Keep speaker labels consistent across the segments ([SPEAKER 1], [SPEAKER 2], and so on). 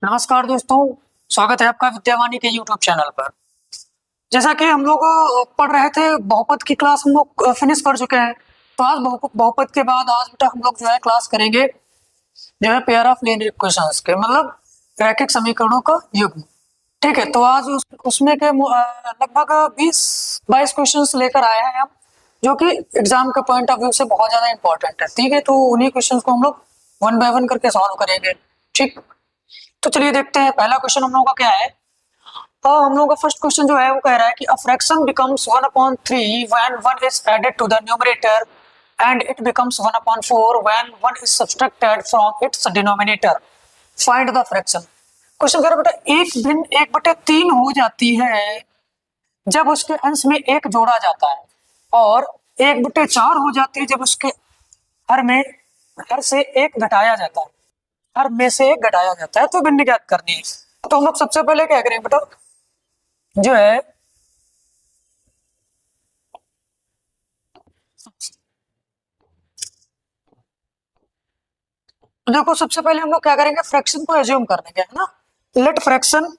[SPEAKER 1] नमस्कार दोस्तों, स्वागत है आपका विद्यावाणी के YouTube चैनल पर। जैसा कि हम लोग पढ़ रहे थे, बहुपद की क्लास हम लोग फिनिश कर चुके हैं। तो आज बहुपद के बाद आज बेटा हम लोग जो है क्लास करेंगे जो है पेयर ऑफ लीनियर इक्वेशंस के, मतलब रैखिक समीकरणों का युग्म। ठीक है, तो आज उसमें के लगभग 20-22 क्वेश्चंस लेकर आए हैं हम, जो कि एग्जाम के पॉइंट ऑफ व्यू से बहुत ज्यादा इंपॉर्टेंट है। ठीक है, तो उन्हीं क्वेश्चंस को हम लोग वन बाय वन करके सॉल्व करेंगे। ठीक, तो चलिए देखते हैं। पहला क्वेश्चन हम लोगों का क्या है। तो हम लोगों का फर्स्ट क्वेश्चन जो है वो कह रहा है कि a fraction becomes 1/3 when 1 is added to the numerator and it becomes 1/4 when 1 is subtracted from its denominator. Find the fraction. Question कह रहा है बेटा 1 भिन्न 1/3 हो जाती है जब उसके अंश में 1 जोड़ा जाता है, और 1/4 हो जाती है जब उसके हर से 1 घटाया जाता है। हर में से 1 घटाया जाता है, तो भिन्न ज्ञात करनी है। तो हम लोग सबसे पहले क्या करेंगे बेटा, जो है देखो, सबसे पहले हम लोग क्या करेंगे, फ्रैक्शन को एज्यूम कर देंगे, है ना। Let fraction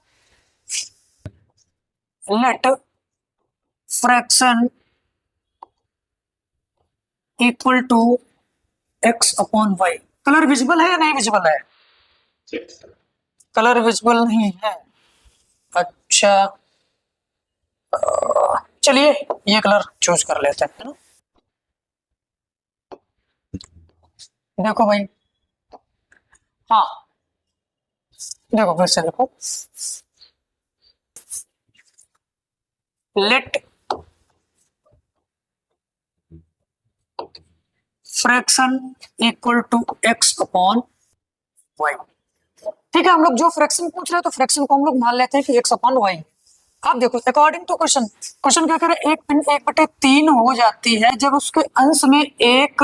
[SPEAKER 1] equal to x/y। Colour visible है या नहीं विजिबल है? कलर विजिबल नहीं है, अच्छा। चलिए ये कलर चूज कर लेते हैं, है ना। देखो भाई, हाँ देखो फिर से देखो, late fraction equal to x/y। ठीक है, हम लोग जो फ्रैक्शन पूछ रहे हैं तो फ्रैक्शन को हम लोग मान लेते हैं कि x/y। अब देखो, अकॉर्डिंग टू क्वेश्चन क्या करे, 1/3 हो जाती है जब उसके अंश में 1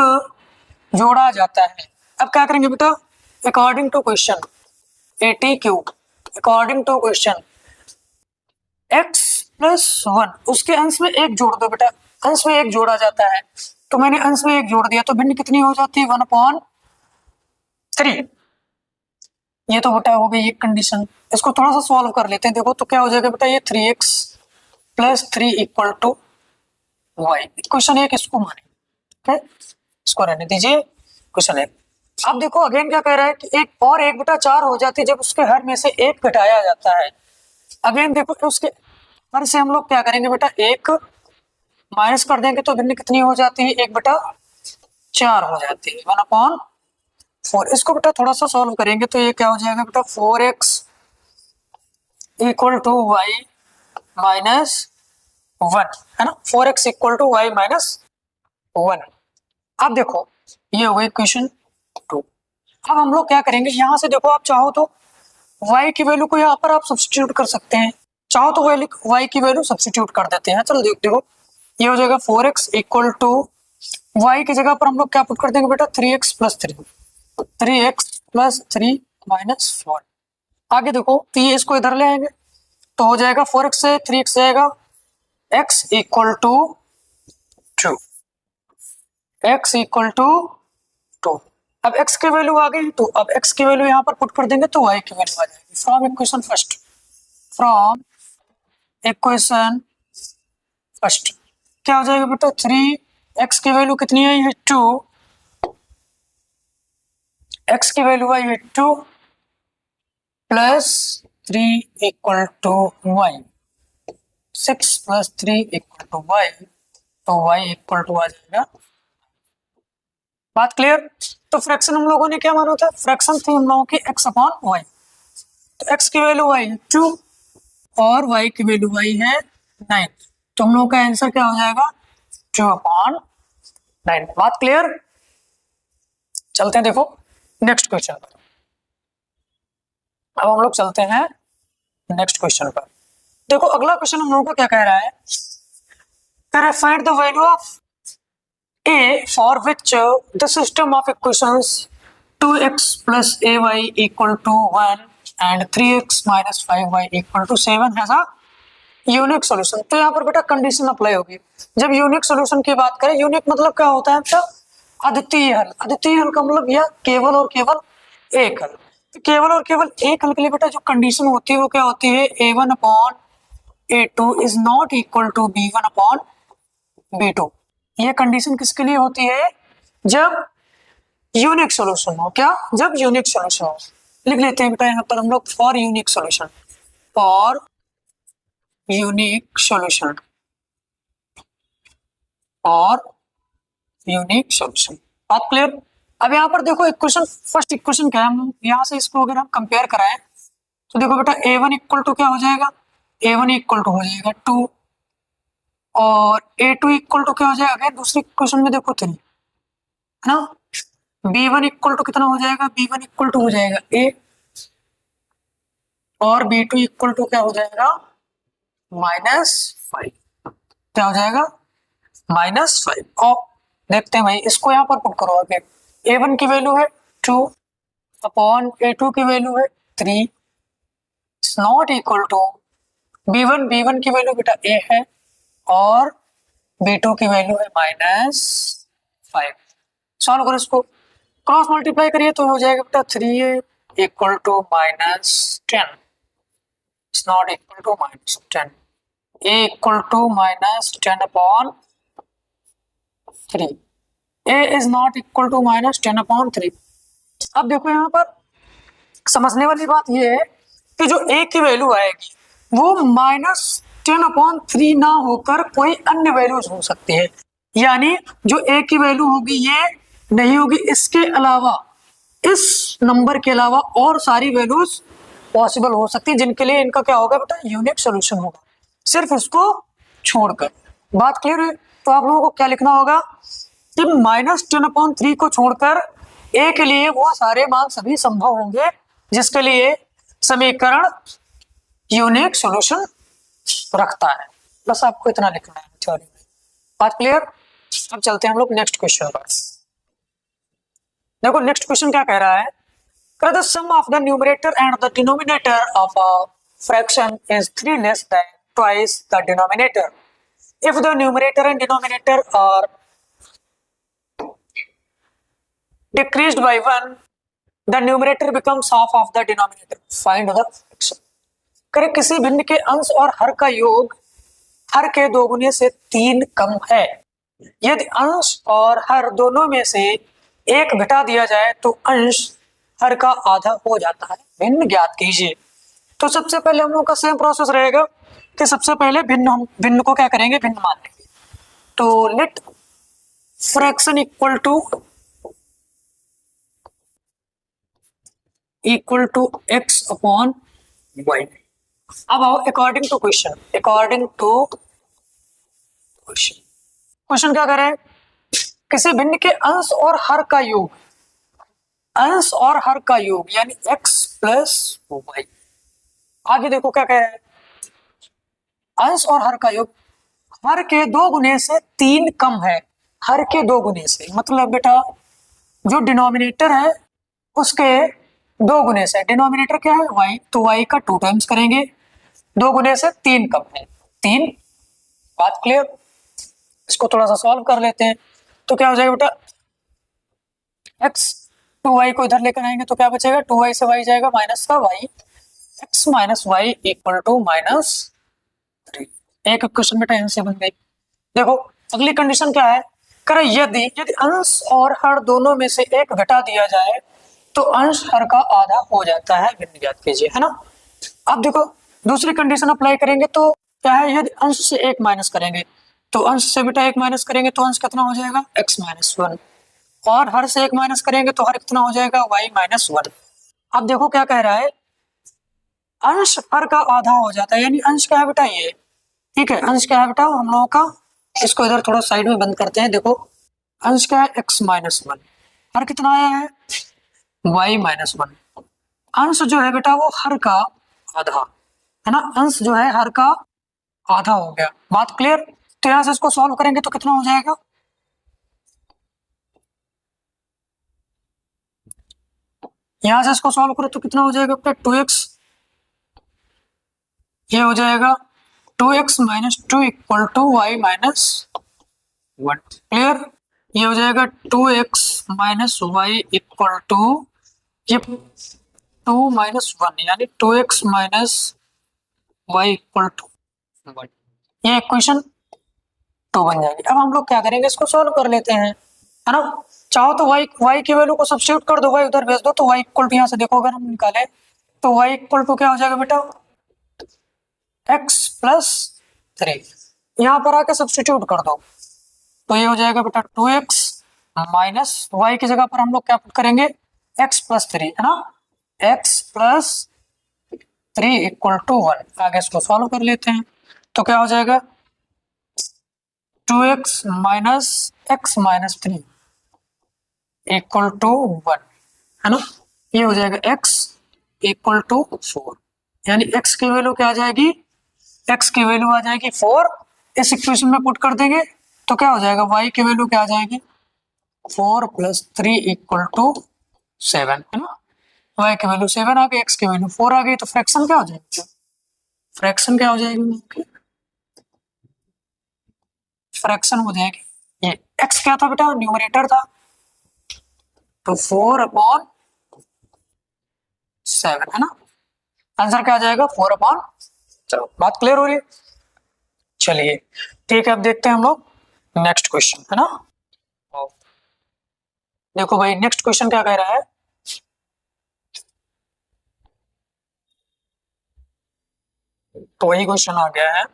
[SPEAKER 1] जोड़ा जाता है। अब क्या करेंगे बेटा, according to question ATQ, according to question x+1 उसके अंश में 1 जोड़ दो बेटा। अंश में 1 जोड़ा जाता है, तो मैंने अंश में 1 जोड़ दिया, तो भिन्न कितनी हो जाती है, 1/3। ये तो बेटा हो गई एक कंडीशन। इसको थोड़ा सा सॉल्व कर लेते हैं। देखो तो क्या हो जाएगा बेटा, ये 3x + 3 = y। क्वेश्चन 1 इसको माने, ठीक है, इसको रहने दीजिए। क्वेश्चन 1। अब देखो अगेन क्या कह रहा है कि 1/4 हो जाती है जब उसके हर में से 1 घटाया जाता है। अगेन देखो तो उसके हर से हम लोग क्या करेंगे बेटा, 1 माइनस कर देंगे, तो भिन्न कितनी हो जाती है, 1/4 हो जाती है, 1/4। इसको बेटा थोड़ा सा सॉल्व करेंगे तो ये क्या हो जाएगा बेटा, 4x = y - 1, है ना। 4x = y - 1। अब देखो ये हो गई क्वेश्चन 2। अब हम लोग क्या करेंगे, यहां से देखो, आप चाहो तो y की वैल्यू को यहाँ पर आप सब्स्टिट्यूट कर सकते हैं, चाहो तो y की वैल्यू सब्स्टिट्यूट कर देते हैं। चलो देखो, ये हो जाएगा 4x = y की जगह पर हम लोग क्या पुट कर देंगे बेटा, 3x + 3 + 3 - 1। आगे देखो, तो ये इसको इधर ले आएंगे तो हो जाएगा 4x से 3x जाएगा, x = 2, x = 2। अब x की वैल्यू आ गई, तो अब x की वैल्यू यहाँ पर पुट कर देंगे तो y की वैल्यू आ जाएगी। फ्रॉम इक्वेशन फर्स्ट क्या हो जाएगा बेटा, 3x की वैल्यू कितनी आई है, 2, x की वैल्यू आई है 2 + 3 = y, 6 + 3 = y, तो y = आ जाएगा। बात क्लियर। तो फ्रैक्शन हम लोगों ने क्या माना था, फ्रैक्शन थी हम लोगों की x/y। तो x की वैल्यू आई है 2 और y की वैल्यू आई है 9, तो हम लोग का आंसर क्या हो जाएगा, 2/9। बात क्लियर। चलते हैं देखो नेक्स्ट क्वेश्चन पर। अब हम लोग चलते हैं नेक्स्ट क्वेश्चन पर। देखो अगला क्वेश्चन हम लोगों को क्या कह रहा है, find the value of a for which the system of equations 2x + ay = 1 and 3x - 5y = 7 has a unique solution. तो यहाँ पर बेटा कंडीशन अप्लाई होगी। जब यूनिक सॉल्यूशन की बात करें, यूनिक मतलब क्या होता है बेटा, अद्वितीय हल। अद्वितीय हल का मतलब यह केवल और केवल एक हल। केवल और केवल एक हल के लिए बेटा जो कंडीशन होती है वो क्या होती है, a1 upon a2 is not equal to b1 upon b2। ये कंडीशन किसके लिए होती है, जब यूनिक सॉल्यूशन हो। क्या, जब यूनिक सॉल्यूशन हो। लिख लेते हैं बेटा यहाँ पर हम लोग for unique solution, for unique solution, और यूनिक सॉल्यूशन। बात क्लियर। अब यहाँ पर देखो इक्वेशन, फर्स्ट इक्वेशन क्या है, हम यहाँ से इसको अगर हम कंपेयर कराएं तो देखो बेटा a1 इक्वल टू क्या हो जाएगा, a1 इक्वल टू हो जाएगा 2, और a2 इक्वल टू क्या हो जाएगा, दूसरी इक्वेशन में देखो 3 है ना। b1 इक्वल टू कितना हो जाएगा, b1 इक्वल टू हो जाएगा a, और b2 इक्वल टू क्या हो जाएगा -5। क्या हो जाएगा -5। और देखते हैं भाई इसको यहाँ पर पुट करो आगे। a1 की वैल्यू है 2 अपॉन a2 की वैल्यू है 3 नॉट इक्वल टू b1 की वैल्यू बेटा a है, और b2 की वैल्यू है -5। सॉल्व करो इसको, क्रॉस मल्टीप्लाई करिए तो हो जाएगा बेटा 3a equal to -10 not equal to -10, a equal to -10 upon 3, a is not equal to -10 upon 3। अब देखो यहाँ पर समझने वाली बात ये है कि जो a की वैल्यू आएगी वो -10 अपॉन 3 ना होकर कोई अन्य वैल्यूज हो सकती है, यानी जो a की वैल्यू होगी ये नहीं होगी, इसके अलावा, इस नंबर के अलावा और सारी वैल्यूज पॉसिबल हो सकती है, जिनके लिए इनका क्या होगा बेटा यूनिक सॉल्यूशन होगा, सिर्फ इसको छोड़कर। बात क्लियर है। तो आप लोगों को क्या लिखना होगा कि -10 अपॉन 3 को छोड़कर a के लिए वो सारे मान सभी संभव होंगे जिसके लिए समीकरण यूनिक सॉल्यूशन रखता है। बस आपको इतना लिखना है थ्योरी में। बात क्लियर। अब चलते हैं हम लोग नेक्स्ट क्वेश्चन पर। देखो नेक्स्ट क्वेश्चन क्या कह रहा है, the sum of the numerator and the denominator of a fraction is 3 less than twice the denominator. If the numerator and denominator are decreased by 1, the numerator becomes half of the denominator. Find the fraction. करें किसी भिन्न के अंश और हर का योग हर के 2 गुने से 3 कम है। यदि अंश और हर दोनों में से एक घटा दिया जाए तो अंश हर का आधा हो जाता है। भिन्न ज्ञात कीजिए। तो सबसे पहले हम लोग का सेम प्रोसेस रहेगा कि सबसे पहले भिन्न को क्या करेंगे, भिन्न मान लेंगे। तो let fraction equal to x upon y। अब आओ अकॉर्डिंग टू क्वेश्चन, क्वेश्चन क्या कर रहे हैं, किसी भिन्न के अंश और हर का योग, अंश और हर का योग यानी x प्लस वाई। आगे देखो क्या कह रहा है, अंश और हर का योग हर के 2 गुने से 3 कम है। हर के 2 गुने से मतलब बेटा जो डिनोमिनेटर है उसके 2 गुने से, डिनोमिनेटर क्या है y, तो y का 2 टाइम्स करेंगे, 2 गुने से 3 कम है 3। बात क्लियर। इसको थोड़ा सा सॉल्व कर लेते हैं तो क्या हो जाएगा बेटा, x 2y को इधर लेकर आएंगे तो क्या बचेगा, 2y से y जाएगा माइनस का y, x minus y equal to -3। एक क्वेश्चन बेटा यहाँ से बन गई। देखो अगली कंडीशन क्या है, कर यदि अंश और हर दोनों में से एक घटा दिया जाए तो अंश हर का आधा हो जाता है। भिन्न ज्ञात कीजिए, है ना। अब देखो दूसरी कंडीशन अप्लाई करेंगे तो क्या है, यदि अंश से 1 माइनस करेंगे तो अंश से बेटा 1 माइनस करेंगे तो अंश कितना हो जाएगा, x माइनस 1, और हर से 1 माइनस करेंगे तो हर कितना हो जाएगा, y माइनस 1। अब देखो क्या कह रहा है, अंश हर का आधा हो जाता है, यानी अंश क्या है बेटा ये, ठीक है। अंश क्या है बेटा हम लोगों का, इसको इधर थोड़ा साइड में बंद करते हैं। देखो अंश क्या है, x माइनस 1, हर कितना आया है, y माइनस 1। अंश जो है बेटा वो हर का आधा है ना, अंश जो है हर का आधा हो गया। बात क्लियर। तो यहां से इसको सॉल्व करेंगे तो कितना हो जाएगा, यहां से इसको सॉल्व करो तो कितना हो जाएगा बेटा 2x, ये हो जाएगा 2x minus 2 equal to y minus 1। Clear. ये हो जाएगा 2x minus y equal to, ये 2 माइनस 1 यानी 2x minus y equal to 1। ये इक्वेशन 2 बन जाएगी। अब हम लोग क्या करेंगे, इसको सॉल्व कर लेते हैं, है ना। चाहो तो y की वैल्यू को सब्स्टिट्यूट कर दो, y उधर भेज दो, तो y इक्वल टू यहाँ से देखो अगर हम निकाले तो y इक्वल टू क्या हो जाएगा बेटा, x प्लस 3। यहाँ पर आके सब्स्टिट्यूट कर दो तो ये हो जाएगा बेटा 2x माइनस y की जगह पर हम लोग क्या पुट करेंगे, x प्लस 3, है ना, x प्लस 3 इक्वल टू 1। आगे इसको सॉल्व कर लेते हैं तो क्या हो जाएगा 2x minus x minus 3 equal to 1, है ना। ये हो जाएगा x इक्वल टू 4, यानी x की वैल्यू क्या आ जाएगी, x की वैल्यू आ जाएगी 4। इस इक्वेशन में पुट कर देंगे तो क्या हो जाएगा, y की वैल्यू क्या आ जाएगी 4 प्लस 3 इक्वल टू 7, है ना। y की वैल्यू 7 आ गई, x की वैल्यू 4 आ गई, तो फ्रैक्शन क्या हो जाएगी, फ्रैक्शन क्या हो जाएगी, फ्रैक्शन हो जाएगी, ये x क्या था बेटा, न्यूमरेटर था, तो 4/7, है ना। आंसर क्या आ जाएगा 4/। चलो बात क्लियर हो रही है। चलिए ठीक है, अब देखते हैं हम लोग नेक्स्ट क्वेश्चन, है ना। देखो भाई नेक्स्ट क्वेश्चन क्या कह रहा है, तो वही क्वेश्चन आ गया है,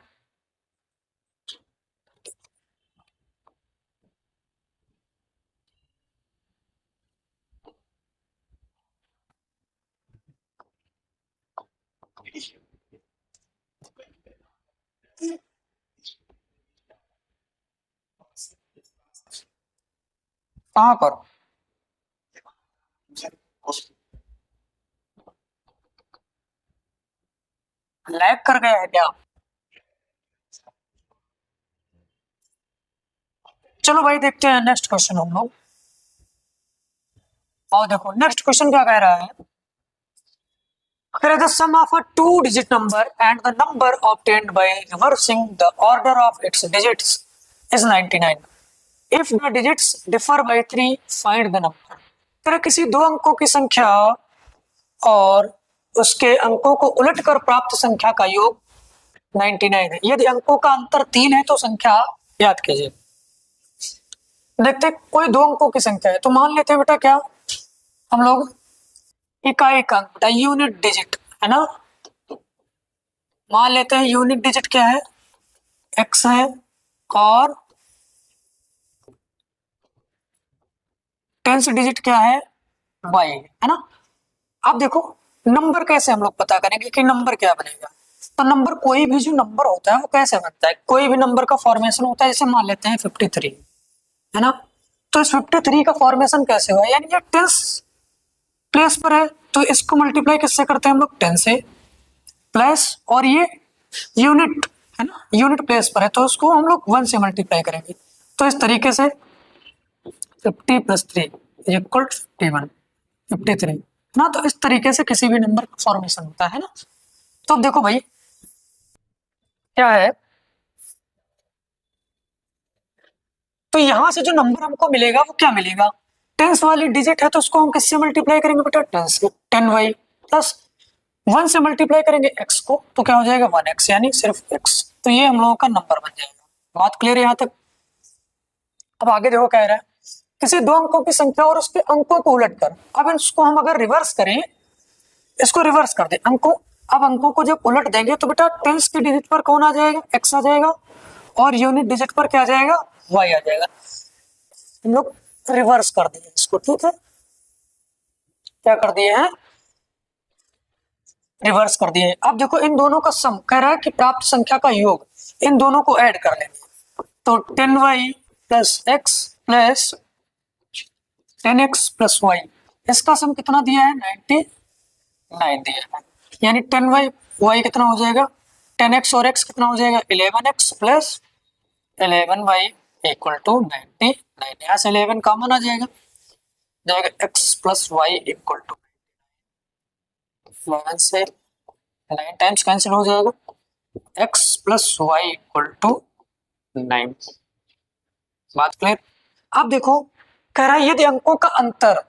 [SPEAKER 1] कहां पर, लैग कर गया है क्या। चलो भाई देखते हैं नेक्स्ट क्वेश्चन हम लोग। और देखो नेक्स्ट क्वेश्चन क्या कह रहा है, the sum of a two-digit number and the number obtained by reversing the order of its digits is 99. If the digits differ by 3, find the number. तरह किसी दो अंकों की संख्या और उसके अंकों को उलटकर प्राप्त संख्या का योग 99 है। यदि अंकों का अंतर 3 है तो संख्या याद कीजिए। देखते कोई दो अंकों की संख्या है तो मान लेते हैं बेटा क्या, हम लोग इकाई का अंक बेटा यूनिट डिजिट, है ना। मान लेते हैं यूनिट डिजिट क्या है, x है और टेंस डिजिट क्या है, y है ना। अब देखो नंबर कैसे हम लोग पता करेंगे कि नंबर क्या बनेगा, तो नंबर कोई भी जो नंबर होता है वो कैसे बनता है, कोई भी नंबर का फॉर्मेशन होता है, जैसे मान लेते हैं 53, है ना। तो इस 53 का फॉर्मेशन कैसे हुआ, यानी ये टेंस प्लेस पर है तो इसको मल्टीप्लाई किससे करते हैं हम लोग, 10 से, प्लस और ये यूनिट है ना, यूनिट प्लेस पर है तो उसको हम लोग 1 से मल्टीप्लाई करेंगे। तो इस तरीके से 50 + 3 इक्वल 51, 53 ना। तो इस तरीके से किसी भी नंबर का फॉर्मेशन होता है ना। तो देखो भाई क्या है, तो यहां से जो नंबर हमको मिलेगा वो क्या मिलेगा, टेंस वाली डिजिट है तो उसको हम किससे मल्टीप्लाई करेंगे बेटा, 10y प्लस 1 से मल्टीप्लाई करेंगे x को तो क्या हो जाएगा 1x, यानी सिर्फ x। तो ये हम लोगों का नंबर बन जाएगा। बात क्लियर है यहाँ तक। अब आगे देखो कह रहा है किसी दो अंकों की संख्या और उसके अंकों को उलटकर, अब इसको हम अगर रिवर्स करें, इसको रिवर्स कर दे अंकों, अब अंकों को जब उलट देंगे तो बेटा टेंस की डिजिट पर कौन आ जाएगा, x आ जाएगा, और यूनिट डिजिट पर क्या आ जाएगा, y आ जाएगा। हम लोग रिवर्स कर दिए इसको, ठीक है, क्या कर दिए हैं, रिवर्स कर दिए। अब देखो इन दोनों का सम कह रहा है कि प्राप्त संख्या का योग, इन दोनों को ऐड कर लेंगे तो 10y plus x plus 10x plus y, इसका सम कितना दिया है 99 दिया है, यानी 10y y कितना हो जाएगा, 10x और x कितना हो जाएगा 11x plus 11y equal to 99। यहाँ से 11 कॉमन आ जाएगा, x plus y equal to 11 से 9 टाइम्स कैंसिल हो जाएगा, x plus y equal to 9। बात क्लियर। अब देखो कह रहा है यदि अंकों का अंतर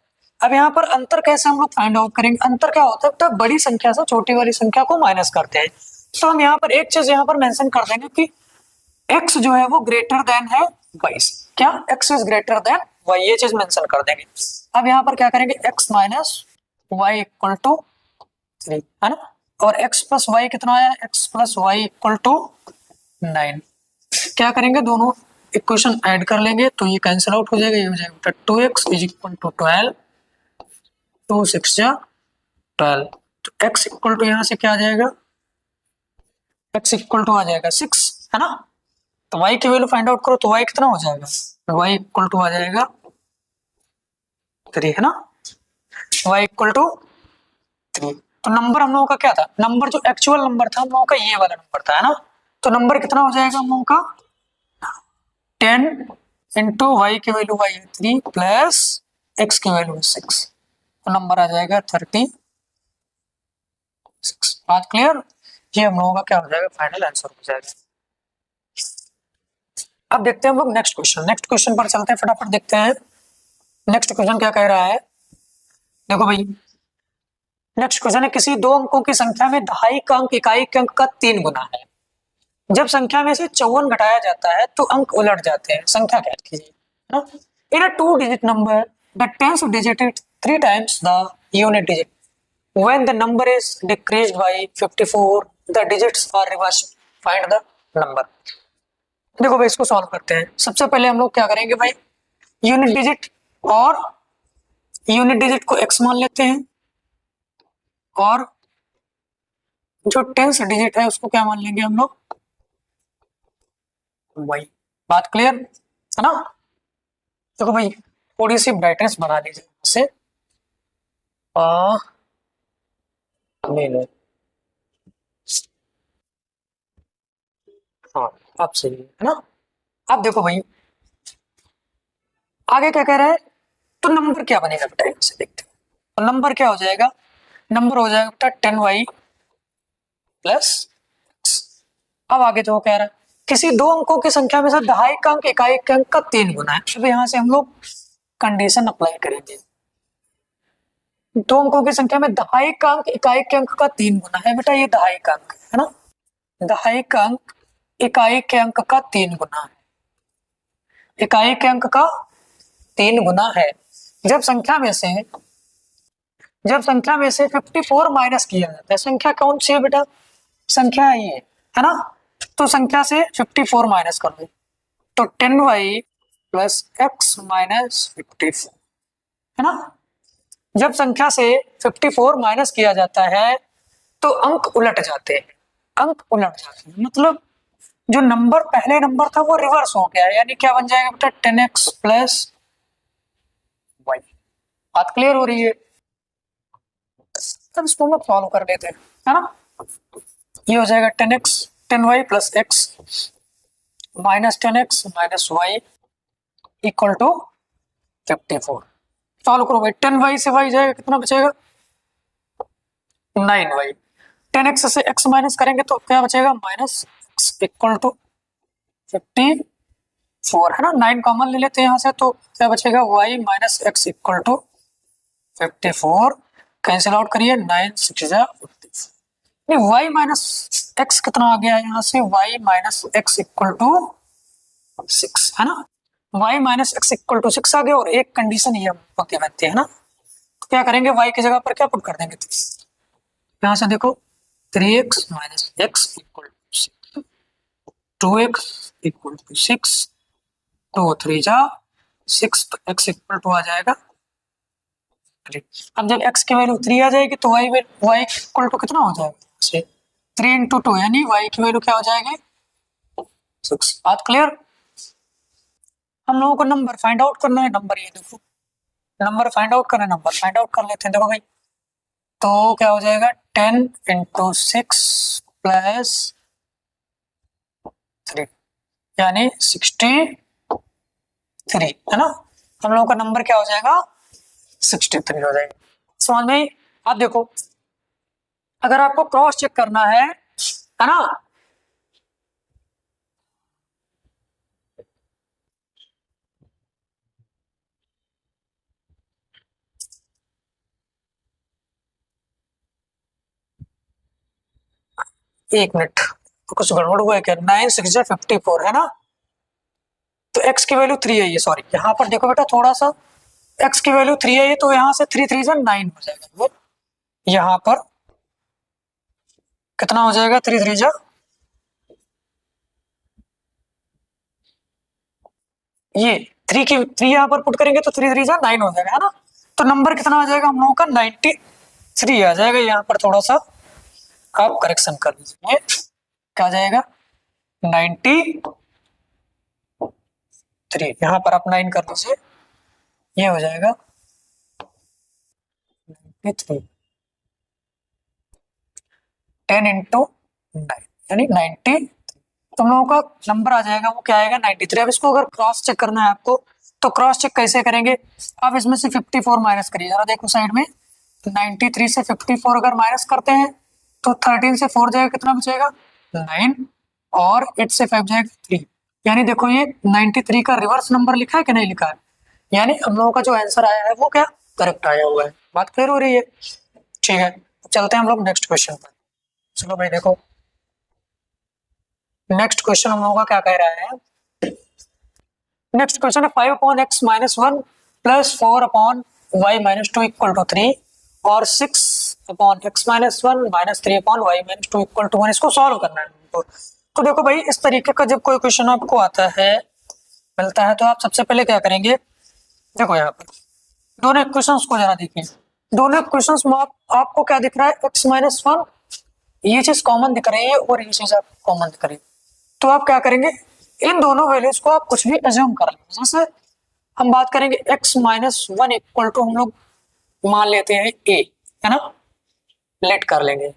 [SPEAKER 1] अब यहाँ पर अंतर कैसे हम लोग फाइंड आउट करेंगे? अंतर क्या होता है? तो बड़ी संख्या से छोटी वाली संख्या को माइनस करते हैं। तो हम यहाँ पर एक चीज यहाँ पर मेंशन कर देंगे कि x जो है वो ग्रेटर देन है y। क्या x is greater than y, ये चीज मेंशन कर देंगे। अब यहाँ पर क्या करेंगे? x minus y equal to 3 है ना, और x प्लस वाई कितना आया? x plus y equal to 9। क्या करेंगे? दोनों इक्वेशन ऐड कर लेंगे तो ये कैंसिल आउट हो जाएगा, ये हो जाएगा 2x इज इक्वल टू 12, 2 6 जा 12। तो x इक्वल टू यहाँ से क्या आ जाएगा? x इक्वल टू आ जाएगा 6 है ना। तो y की वैल्यू फाइंड आउट करो तो y कितना हो जाएगा? y इक्वल टू आ जाएगा 3 है ना, y इक्वल टू 3। तो नंबर हम लोगों का क्या था? नंबर जो एक्चुअल नंबर था हम लोगों का ये वाला नंबर था है ना। तो नंबर कितना हो जाएगा हम लोगों का? 10 इंटू वाई की वैल्यू y है 3 प्लस x की वैल्यू है 6, तो नंबर आ जाएगा 36। बात क्लियर? ये हम लोगों का क्या हो जाएगा? फाइनल आंसर हो जाएगा। अब देखते हैं हम लोग नेक्स्ट क्वेश्चन। नेक्स्ट क्वेश्चन पर चलते हैं, फटाफट देखते हैं नेक्स्ट क्वेश्चन क्या कह रहा है। देखो भाई, नेक्स्ट क्वेश्चन है किसी दो अंकों की संख्या में दहाई का अंक इकाई के अंक का 3 गुना है। जब संख्या में से 54 घटाया जाता है तो अंक उलट जाते हैं। संख्या ज्ञात कीजिए। इन अ 2 digit number the tenth digit is 3 times the unit digit. When the number is decreased by 54, the digits are reversed. Find the number. देखो भाई, इसको सॉल्व करते हैं। सबसे पहले हम लोग क्या करेंगे भाई? यूनिट डिजिट और यूनिट डिजिट को x मान लेते हैं और जो टेंथ डिजिट है उसको क्या मान लेंगे हम लोग? y। बात क्लियर है ना? देखो भाई, थोड़ी सी ब्राइटनेस बढ़ा लीजिए से ले लो। हाँ, अब सही है ना। अब देखो भाई, आगे क्या कह रहा है? तो नंबर क्या बनेगा बेटा? इसे देखते हैं। तो नंबर क्या हो जाएगा? नंबर हो जाएगा बेटा 10y प्लस। अब आगे जो कह रहा है किसी दो अंकों की संख्या में से दहाई का अंक इकाई के अंक का 3 गुना है। अब यहाँ से हम लोग कंडीशन अप्लाई करेंगे। दो अंकों की संख्या में दहाई का अंक इकाई के अंक का 3 गुना है बेटा, ये दहाई का अंक है ना। दहाई का अंक इकाई के अंक का 3 गुना है, इकाई के अंक का 3 गुना है। जब संख्या में से 54 माइनस किया जाता है, संख्या कौन सी है बेटा? संख्या ये है ना। तो संख्या से 54 माइनस कर दो तो 10y प्लस एक्स माइनस 54 है ना। जब संख्या से 54 माइनस किया जाता है तो अंक उलट जाते हैं। अंक उलट जाते हैं मतलब जो नंबर पहले नंबर था वो रिवर्स हो गया, यानी क्या बन जाएगा बेटा? 10x plus y। बात क्लियर हो रही है? तब इसको हम लोग सॉल्व कर लेते हैं है ना। ये हो जाएगा 10x 10y plus x minus 10x minus y equal to 54। Solve करो भाई, 10y से y जाएगा, कितना बचेगा? 9y। 10x से x माइनस करेंगे तो क्या बचेगा? माइनस x इक्वल टू 54 है ना। 9 कॉमन ले लेते हैं यहाँ से तो क्या बचेगा? y minus x equal to 54। Cancel out करिए, 9 6 जा 54। नहीं, y माइनस x कितना आ गया यहाँ से? y minus x equal to 6 है ना। y minus x equal to 6 आ गया और एक कंडीशन ये होती बनती है ना। तो क्या करेंगे? y की जगह पर क्या पुट कर देंगे? यहाँ से देखो 3x minus x equal to 6, 2x equal to 6, 2 3 जा 6, तो x इक्वल टू आ जाएगा 3। अब जब x की वैल्यू 3 आ जाएगी तो y इक्वल टू कितना हो जाएगा? 3 इंटू 2, यानी y की वैल्यू क्या हो जाएगी? 6। बात क्लियर? हम लोगों को नंबर फाइंड आउट करना है। नंबर ये देखो, नंबर फाइंड आउट करना है, नंबर फाइंड आउट कर लेते हैं। देखो भाई, तो क्या हो जाएगा? 10 इंटू 6 प्लस 3 यानी 63 है ना। हम लोगों का नंबर क्या हो जाएगा? 63 हो जाएगा। समझ में? आप देखो, अगर आपको क्रॉस चेक करना है ना, एक मिनट, तो कुछ गड़बड़ हुआ है क्या? 9 6 54 है ना, तो x की वैल्यू 3 है ये, सॉरी यहाँ पर देखो बेटा थोड़ा सा, x की वैल्यू 3 है ये, तो यहाँ से 3 3 9 हो जाएगा, वो यहाँ पर कितना हो जाएगा, 3 3 ये 3 की 3 यहाँ पर पुट करेंगे तो 3 3 9 हो जाएगा, है ना। तो नंबर कितना आ जाएगा हम लोगों का, 93 आ जाएगा। यहाँ पर थोड़ा सा आप करेक्शन कर लीजिए, क्या आ जाएगा 93, यहाँ पर आप 9 कर लीजिए, ये हो जाएगा 93, 10 इंटू 9 यानी 90, तुम लोगों का नंबर आ जाएगा, वो क्या आएगा 93। अब इसको अगर क्रॉस चेक करना है आपको, तो क्रॉस चेक कैसे करेंगे, आप इसमें से 54 माइनस करिए जरा, देखो साइड में 93 से 54 अगर माइनस करते हैं तो 13 से 4 जाएगा, कितना बचेगा 9, और 8 से 5 जाएगा 3, यानी देखो ये 93 का रिवर्स नंबर लिखा है कि नहीं लिखा है, यानी हम लोगों का जो आंसर आया है वो क्या करेक्ट आया हुआ है। बात क्लियर हो रही है? ठीक है, चलते हैं हम लोग नेक्स्ट क्वेश्चन पर। चलो भाई देखो नेक्स्ट क्वेश्चन हम लोगों का क्या कह रहा है, नेक्स्ट क्वेश्चन है 5 upon x minus 1 plus 4 upon y minus 2 equal to 3 और 6 upon x minus 1 minus 3 upon y minus 2 equal to 1, इसको सॉल्व करना है हमको। तो देखो भाई इस तरीके का जब कोई क्वेश्चन आपको आता है, मिलता है, तो आप सबसे पहले क्या करेंगे, देखो यहाँ पर दोनों इक्वेशंस को जरा देखिए, दोनों इक्वेशंस में आपको क्या दिख रहा है, एक्स माइनस 1 ये चीज कॉमन दिख रही है और ये चीज आपको कॉमन दिख रही है, तो आप क्या करेंगे, इन दोनों वैल्यूज को आप कुछ भी अज्यूम कर लेंगे। जैसे हम बात करेंगे x माइनस 1 इक्वल टू हम लोग मान लेते हैं a, है ना, लेट कर लेंगे,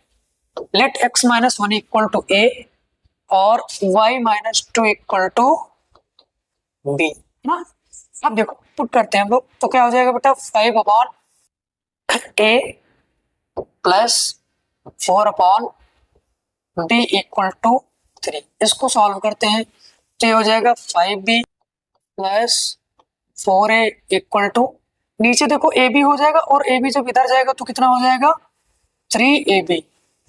[SPEAKER 1] let x minus 1 equal to a और y minus 2 equal to b, है ना। अब देखो पुट करते हैं हम लोग, तो क्या हो जाएगा बेटा 5 upon a plus 4 upon b equal to 3, इसको सॉल्व करते हैं तो ये हो जाएगा 5b plus 4a equal to, नीचे देखो ab हो जाएगा और ab जब इधर जाएगा तो कितना हो जाएगा 3ab, है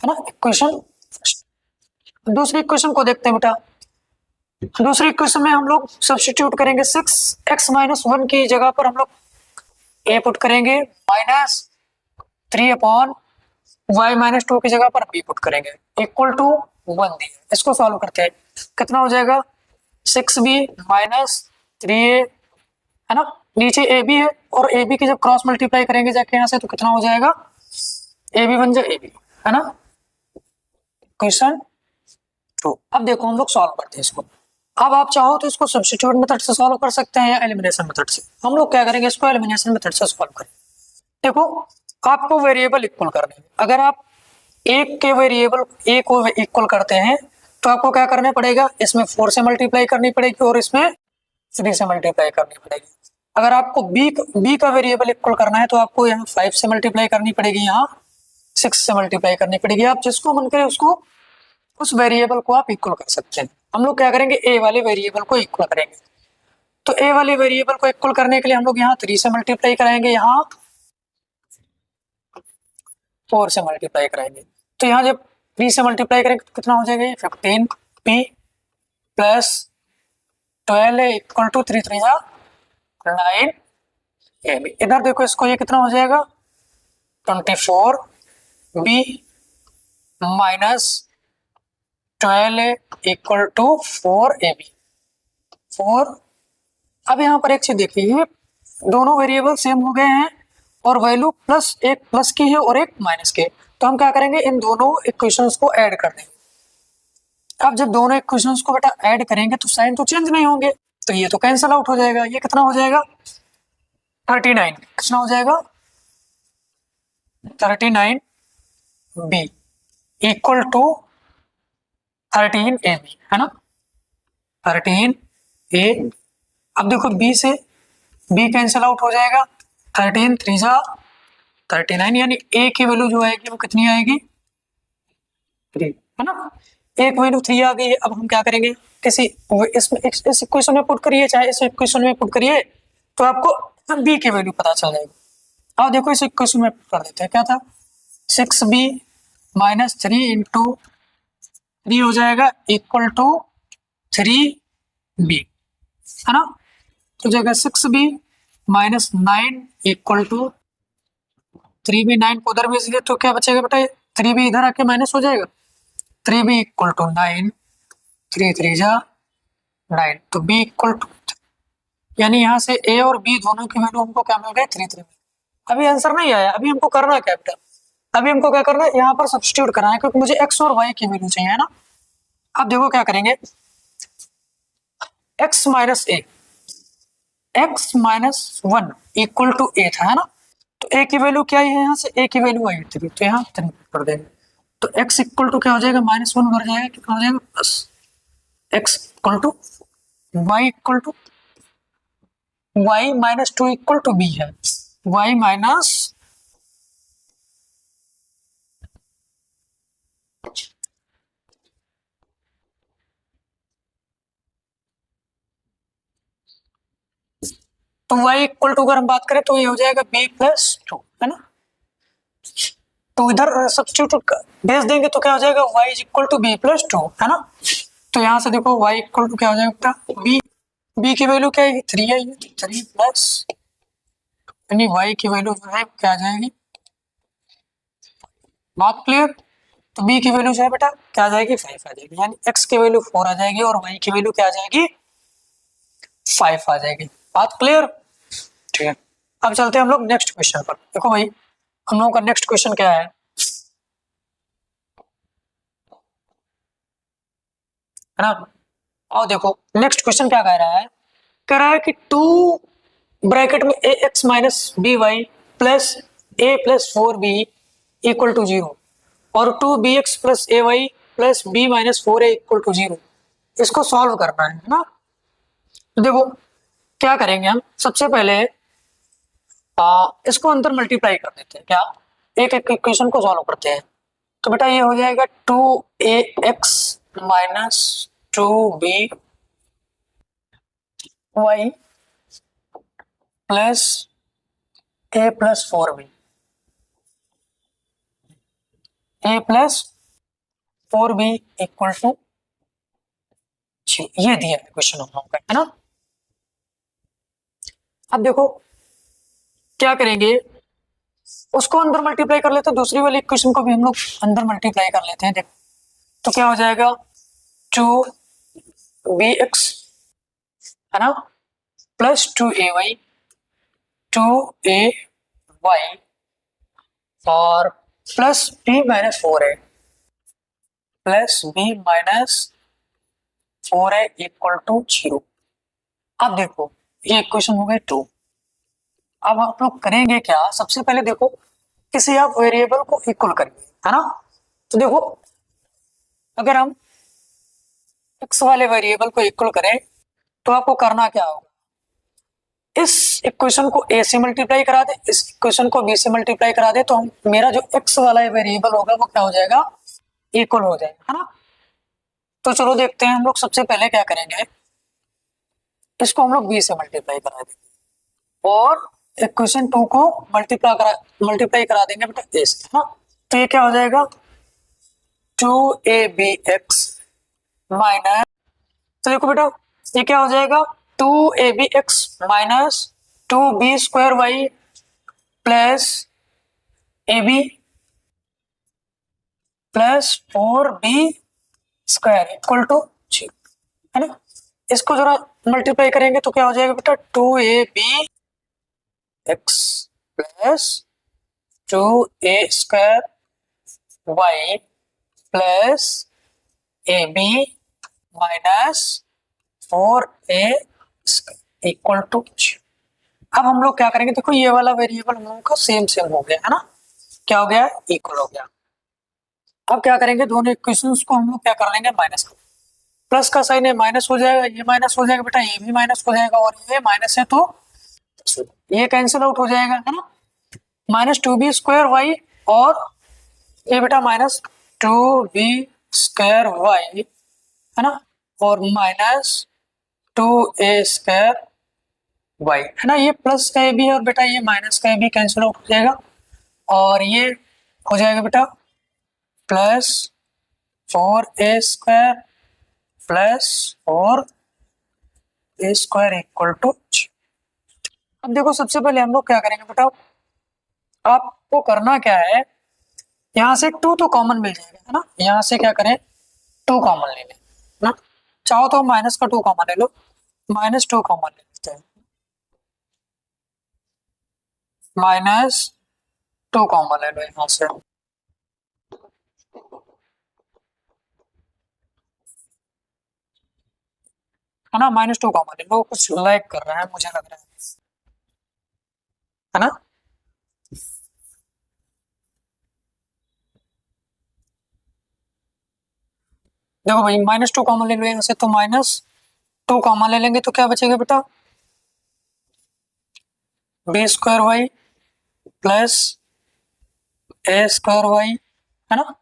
[SPEAKER 1] ना। इक्वेशन दूसरी इक्वेशन को देखते हैं बेटा, दूसरी इक्वेशन में हम लोग सब्स्टिट्यूट करेंगे 6x माइनस 1 की जगह पर हम लोग a पुट करेंगे माइनस 3 अपॉन y माइनस 2 की जगह पर b पुट करेंगे इक्वल टू 1 दिया, इसको सॉल्व करते हैं कितना हो जाएगा 6b माइनस 3a, है ना, नीचे ab है और ab की जब क्रॉस मल्टीप्लाई करेंगे जाके यहाँ से तो कितना हो जाएगा ab बन जाए ab, है ना। क्वेश्चन 2, अब देखो हम लोग सॉल्व करते हैं इसको, अब आप चाहो तो इसको सब्स्टिट्यूट मेथड से सॉल्व कर सकते हैं या एलिमिनेशन मेथड से, हम लोग क्या करेंगे इसको एलिमिनेशन मेथड से सॉल्व करें। देखो आपको वेरिएबल इक्वल करने हैं, अगर आप एक के वेरिएबल ए को इक्वल करते हैं तो आपको क्या करना पड़ेगा, इसमें 4 से मल्टीप्लाई करनी पड़ेगी और इसमें 3 से मल्टीप्लाई करनी पड़ेगी। अगर आपको बी का वेरिएबल इक्वल करना है तो आपको यहाँ 5 से मल्टीप्लाई करनी पड़ेगी, यहाँ 6 से मल्टीप्लाई करनी पड़ेगी। आप जिसको मन करे उसको उस वेरिएबल को आप इक्वल कर सकते हैं। हम लोग क्या करेंगे ए वाले वेरिएबल को इक्वल करेंगे, तो ए वाले वेरिएबल को इक्वल करने के लिए हम लोग यहाँ 3 से मल्टीप्लाई कराएंगे, यहाँ 4 से मल्टीप्लाई कराएंगे, तो यहाँ जब 3 से मल्टीप्लाई करेंगे तो कितना हो जाएगा 15p plus 12 equal to 3 3 9 ab, इधर देखो इसको ये कितना हो जाएगा 24b minus 12 equal to 4ab 4। अब यहाँ पर एक चीज देखिए, दोनों वेरिएबल सेम हो गए हैं और वैल्यू प्लस एक प्लस की है और एक माइनस की है, तो हम क्या करेंगे इन दोनों इक्वेशंस को ऐड कर देंगे। अब जब दोनों इक्वेशंस को बेटा ऐड करेंगे तो साइन तो चेंज नहीं होंगे, तो ये तो कैंसिल आउट हो जाएगा, ये कितना हो जाएगा 39, कितना हो जाएगा 39b इक्वल टू 13ab, है ना 13a। अब देखो b से b कैंसिल आउट हो जाएगा, 13 3 39, यानी a की वैल्यू जो आएगी वो कितनी आएगी 3, है ना, एक वैल्यू 3 आ गई है। अब हम क्या करेंगे किसी इसमें इस इक्वेशन में पुट करिए चाहे इस इक्वेशन में पुट करिए तो आपको b की वैल्यू पता चल जाएगी। अब देखो इस इक्वेशन में पुट कर देते हैं, क्या था 6b माइनस 3 इंटू 3 हो जाएगा इक्वल टू 3b, है ना। तो जाएगा 6b minus 9 equal to 3b। 9 को उधर भेज दिया तो क्या बचेगा बेटा, 3b इधर आके माइनस हो जाएगा। 3b इक्वल टू 9, 3 3 जा 9, तो b इक्वल टू, यानी यहाँ से a और b दोनों की वैल्यू हमको क्या मिल गई, 3 3। अभी आंसर नहीं आया, अभी हमको करना क्या बेटा, अभी हमको क्या करना है, यहाँ पर सब्स्टिट्यूट करना है, क्योंकि मुझे x और y की वैल्यू चाहिए, है ना। अब देखो क्या करेंगे, x minus a, x minus 1 equal to a था, है ना। तो a की वैल्यू क्या है, यहाँ से a की वैल्यू आई 3, तो यहाँ 3 कर देंगे। तो x इक्वल टू क्या हो जाएगा, -1 उधर जाएगा, कितना हो जाएगा plus, x equal to y equal to y minus 2 equal to b है, y माइनस तो y इक्वल टू अगर हम बात करें तो ये हो जाएगा b प्लस 2, है ना। तो इधर सब्स्टिट्यूट भेज देंगे तो क्या हो जाएगा, y is equal to b plus 2, है ना। तो यहाँ से देखो y इक्वल टू क्या हो जाएगा, b की वैल्यू क्या है, 3 है, 3 प्लस, यानी y की वैल्यू जो है क्या आ जाएगी, बात क्लियर। तो b की वैल्यू जो है बेटा क्या आ जाएगी, 5 आ जाएगी, यानी x की वैल्यू 4 आ जाएगी और y की वैल्यू क्या आ जाएगी, 5 आ जाएगी। बात क्लियर, ठीक है। अब चलते हैं हम लोग नेक्स्ट क्वेश्चन पर। देखो भाई हम लोगों का नेक्स्ट क्वेश्चन क्या है ना। और देखो नेक्स्ट क्वेश्चन क्या कह रहा है कि 2 ब्रैकेट में a x minus b y plus a plus 4b equal to 0 और 2bx plus a y plus b minus 4a equal to 0, इसको सॉल्व करना है ना। तो देखो क्या करेंगे हम, सबसे पहले इसको अंदर मल्टीप्लाई कर देते हैं, क्या एक एक इक्वेशन को सॉल्व करते हैं। तो बेटा ये हो जाएगा 2ax minus 2b y plus a plus 4b, a plus 4b equal to 0, ये दिया है क्वेश्चन हम लोग का, है ना। अब देखो क्या करेंगे, उसको अंदर मल्टीप्लाई कर लेते हैं, दूसरी वाली इक्वेशन को भी हम लोग अंदर मल्टीप्लाई कर लेते हैं। देख तो क्या हो जाएगा 2bx, है ना, प्लस 2ay 2ay और plus b minus 4a plus b minus 4a equal to 0। अब देखो ये इक्वेशन हो गई 2। अब आप लोग करेंगे क्या, सबसे पहले देखो किसी आप वेरिएबल को इक्वल करेंगे, है ना। तो देखो अगर हम x वाले वेरिएबल को इक्वल करें तो आपको करना क्या होगा, इस इक्वेशन को a से मल्टीप्लाई करा दे, इस इक्वेशन को b से मल्टीप्लाई करा दे, तो हम मेरा जो x वाला वेरिएबल होगा वो क्या हो जाएगा, इक्वल हो जाएगा, है ना। तो चलो देखते हैं हम लोग सबसे पहले क्या करेंगे, इसको हम लोग b से मल्टीप्लाई करा देंगे और इक्वेशन 2 को मल्टीप्लाई करा देंगे बेटा a से, है ना। तो ये क्या हो जाएगा 2abx माइनस, तो देखो बेटा ये क्या हो जाएगा 2abx minus 2b square y plus ab plus 4b square equal to 0, है ना। इसको जरा मल्टीप्लाई करेंगे तो क्या हो जाएगा बेटा 2abx plus 2a square y plus ab minus 4a equal to 0। अब हम लोग क्या करेंगे, देखो ये वाला वेरिएबल हम लोगों का सेम हो गया, है ना, क्या हो गया, इक्वल हो गया। अब क्या करेंगे, दोनों इक्वेशंस को हम लोग क्या कर लेंगे, माइनस कर, प्लस का साइन है माइनस हो जाएगा, ये माइनस हो जाएगा बेटा, ये भी माइनस हो जाएगा और ये माइनस है तो ये कैंसिल आउट हो जाएगा, है ना। माइनस 2b स्क्वायर वाई और ये बेटा माइनस 2b स्क्वायर वाई, है ना, और माइनस 2a स्क्वायर वाई, है ना। ये प्लस का भी है और बेटा ये माइनस का भी कैंसिल आउट हो जाएगा और ये हो जाएगा बेटा plus 4a² plus 4a² equal to. अब देखो सबसे पहले हम लोग क्या करेंगे बताओ, आपको करना क्या है, यहाँ से 2 तो कॉमन मिल जाएगा है ना, यहाँ से क्या करें 2 कॉमन ले लें ना, चाहो तो माइनस का 2 कॉमन ले लो, -2 कॉमन ले लेते हैं, -2 कॉमन ले लो यहाँ से, है ना, -2 कॉमन ले लो, कुछ लैग कर रहा है मुझे लग रहा है ना। देखो भाई -2 कॉमन ले लो यहाँ से, तो -2 कॉमन ले लेंगे तो क्या बचेगा बेटा, b² प्लस a² है ना,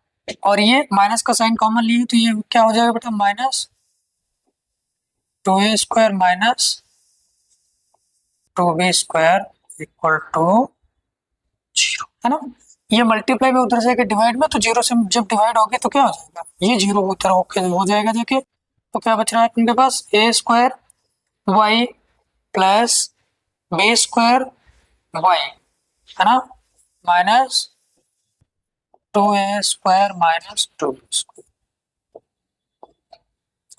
[SPEAKER 1] और ये माइनस का साइन कॉमन लिए तो ये क्या हो जाएगा बेटा, -2a² minus 2b² equal to 0 है ना। ये मल्टीप्लाई में उधर जाएगा डिवाइड में, तो 0 से जब डिवाइड होगी तो क्या हो जाएगा, ये 0 उधर होके हो जाएगा जाके, तो क्या बच रहा है अपने पास a² प्लस b² है ना, माइनस 2a² माइनस 2b²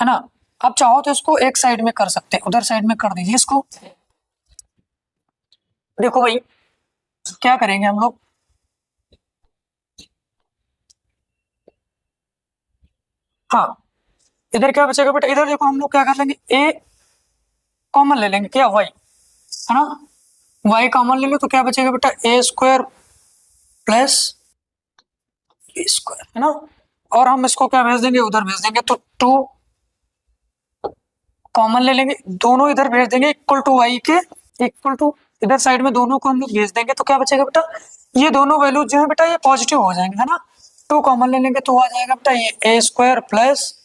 [SPEAKER 1] है ना। अब चाहो तो इसको एक साइड में कर सकते हैं, उधर साइड में कर दीजिए इसको। देखो भाई क्या करेंगे हम लोग, हाँ इधर क्या बचेगा बेटा, इधर देखो हम लोग क्या कर लेंगे, a कॉमन ले लेंगे, क्या y है ना, y कॉमन ले लो तो क्या बचेगा बेटा, a² प्लस b² है ना, और हम इसको क्या भेज देंगे, उधर भेज देंगे, तो 2 कॉमन ले लेंगे, दोनों इधर भेज देंगे इक्वल टू y के, इक्वल टू इधर साइड में दोनों को हम लोग भेज देंगे, तो क्या बचेगा बेटा, ये दोनों वैल्यू जो है बेटा ये पॉजिटिव हो जाएंगे है ना, 2 कॉमन ले लेंगे तो आ जाएगा बेटा ये a² प्लस,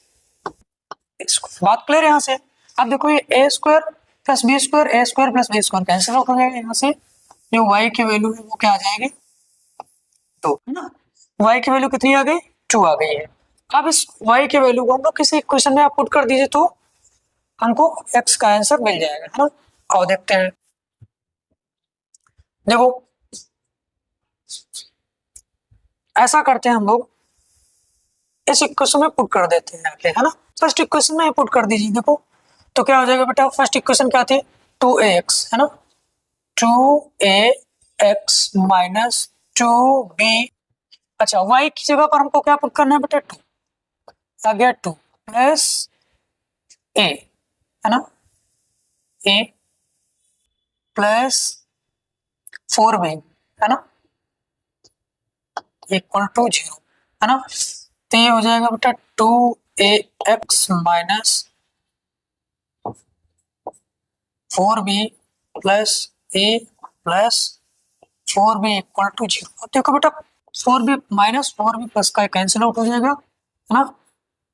[SPEAKER 1] बात क्लियर यहाँ से। अब देखो ये a² plus b² a² plus b² cancel out हो जाएगा, यहाँ से जो y की वैल्यू है वो क्या आ जाएगी 2 है ना, y की वैल्यू कितनी आ गई 2 आ गई है। अब इस y की वैल्यू को हम लोग किसी इक्वेशन में आप पुट कर दीजिए तो हमको x का आंसर मिल जाएगा है ना। और देखते हैं, देखो ऐसा करते हैं हम लोग, इस इक्वेशन में पुट कर देते हैं आके है ना, फर्स्ट इक्वेशन में पुट कर दीजिए, देखो तो क्या हो जाएगा बेटा, फर्स्ट इक्वेशन क्या थी 2ax है ना, 2ax माइनस 2b, अच्छा y की जगह पर हमको क्या पुट करना है बेटा 2, आ गया 2 प्लस a है ना, a प्लस 4b है ना इक्वल टू 0 है ना, तो ये हो जाएगा बेटा 2ax minus 4b plus a plus 4b equal to 0। देखो बेटा 4b माइनस 4b प्लस का कैंसिल आउट हो जाएगा है ना,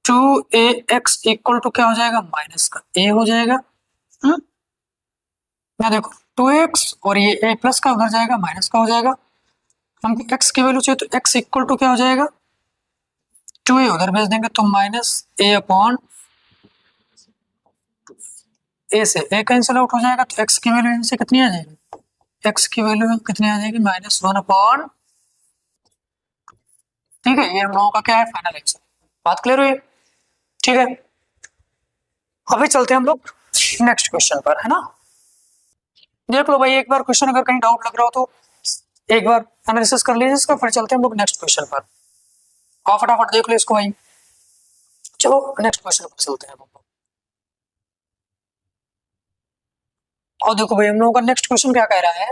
[SPEAKER 1] 2ax इक्वल टू क्या हो जाएगा, माइनस का a हो जाएगा, मैं देखो 2x और ये a प्लस का उधर जाएगा माइनस का हो जाएगा, हमको x की वैल्यू चाहिए तो x इक्वल टू क्या हो जाएगा 2a उधर भेज देंगे तो माइनस a अपॉन a से a कैंसिल आउट हो जाएगा, तो x की वैल्यू इनसे कितनी आ जाएगी, x की वैल्यू कितनी आ जाएगी -1 अपॉन, ठीक है ये हम लोगों का क्या है फाइनल आंसर, बात क्लियर हुई, ठीक है। अभी चलते हैं हम लोग नेक्स्ट क्वेश्चन पर है ना, देख लो भाई एक बार क्वेश्चन अगर कहीं डाउट लग रहा हो तो एक बार एनालिसिस कर लीजिए इसका, फिर चलते हैं हम लोग नेक्स्ट क्वेश्चन पर, और फटाफट देख लो इसको भाई, चलो नेक्स्ट क्वेश्चन पर चलते हैं हम लोग। और देखो भाई हम लोगों का नेक्स्ट क्वेश्चन क्या कह रहा है,